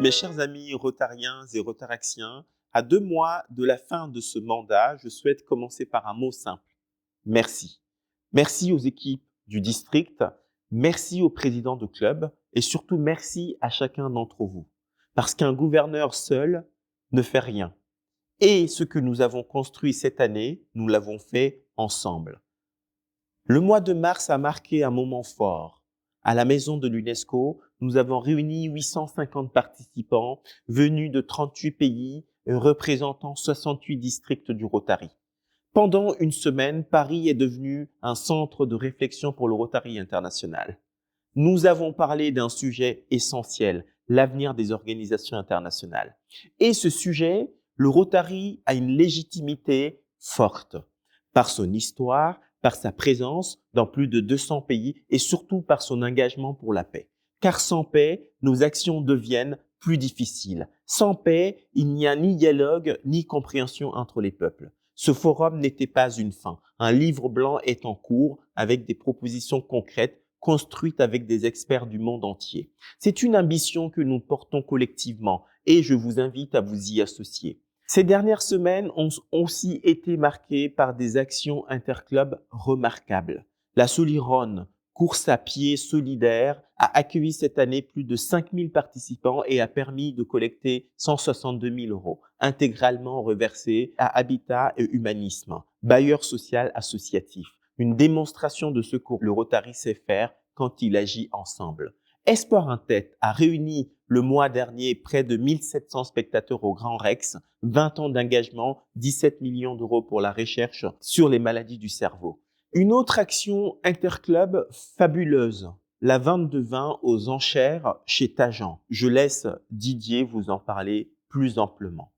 Mes chers amis rotariens et rotaraxiens, à 2 mois de la fin de ce mandat, je souhaite commencer par un mot simple. Merci. Merci aux équipes du district, merci aux présidents de club et surtout merci à chacun d'entre vous. Parce qu'un gouverneur seul ne fait rien. Et ce que nous avons construit cette année, nous l'avons fait ensemble. Le mois de mars a marqué un moment fort. À la maison de l'UNESCO, nous avons réuni 850 participants venus de 38 pays et représentant 68 districts du Rotary. Pendant une semaine, Paris est devenu un centre de réflexion pour le Rotary international. Nous avons parlé d'un sujet essentiel, l'avenir des organisations internationales. Et ce sujet, le Rotary a une légitimité forte par son histoire, par sa présence dans plus de 200 pays et surtout par son engagement pour la paix. Car sans paix, nos actions deviennent plus difficiles. Sans paix, il n'y a ni dialogue ni compréhension entre les peuples. Ce forum n'était pas une fin. Un livre blanc est en cours avec des propositions concrètes construites avec des experts du monde entier. C'est une ambition que nous portons collectivement et je vous invite à vous y associer. Ces dernières semaines ont aussi été marquées par des actions interclubs remarquables. La Solironne, course à pied solidaire, a accueilli cette année plus de 5000 participants et a permis de collecter 162 000 €, intégralement reversés à Habitat et Humanisme, bailleur social associatif. Une démonstration de ce que le Rotary sait faire quand il agit ensemble. Espoir en tête a réuni le mois dernier près de 1700 spectateurs au Grand Rex, 20 ans d'engagement, 17 millions d'euros pour la recherche sur les maladies du cerveau. Une autre action interclub fabuleuse, la vente de vin aux enchères chez Tajan. Je laisse Didier vous en parler plus amplement.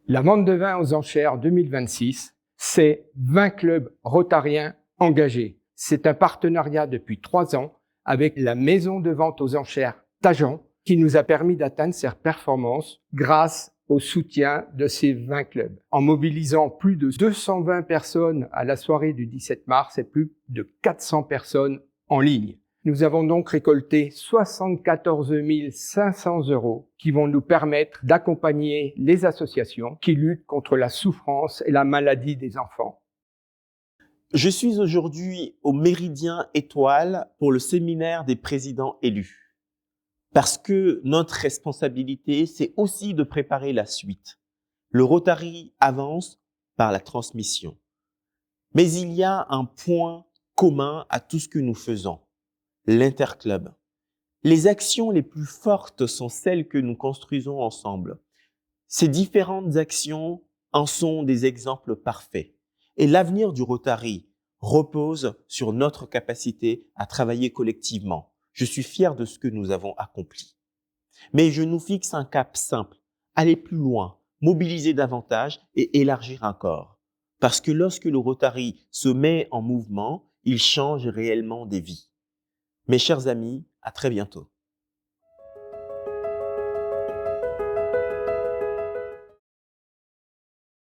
La vente de vin aux enchères 2026, c'est 20 clubs rotariens engagés. C'est un partenariat depuis 3 ans avec la maison de vente aux enchères Tajan qui nous a permis d'atteindre ces performances grâce au soutien de ces 20 clubs. En mobilisant plus de 220 personnes à la soirée du 17 mars et plus de 400 personnes en ligne. Nous avons donc récolté 74 500 € qui vont nous permettre d'accompagner les associations qui luttent contre la souffrance et la maladie des enfants. Je suis aujourd'hui au Méridien Étoile pour le séminaire des présidents élus. Parce que notre responsabilité, c'est aussi de préparer la suite. Le Rotary avance par la transmission. Mais il y a un point commun à tout ce que nous faisons, l'interclub. Les actions les plus fortes sont celles que nous construisons ensemble. Ces différentes actions en sont des exemples parfaits. Et l'avenir du Rotary repose sur notre capacité à travailler collectivement. Je suis fier de ce que nous avons accompli. Mais je nous fixe un cap simple, aller plus loin, mobiliser davantage et élargir encore. Parce que lorsque le Rotary se met en mouvement, il change réellement des vies. Mes chers amis, à très bientôt.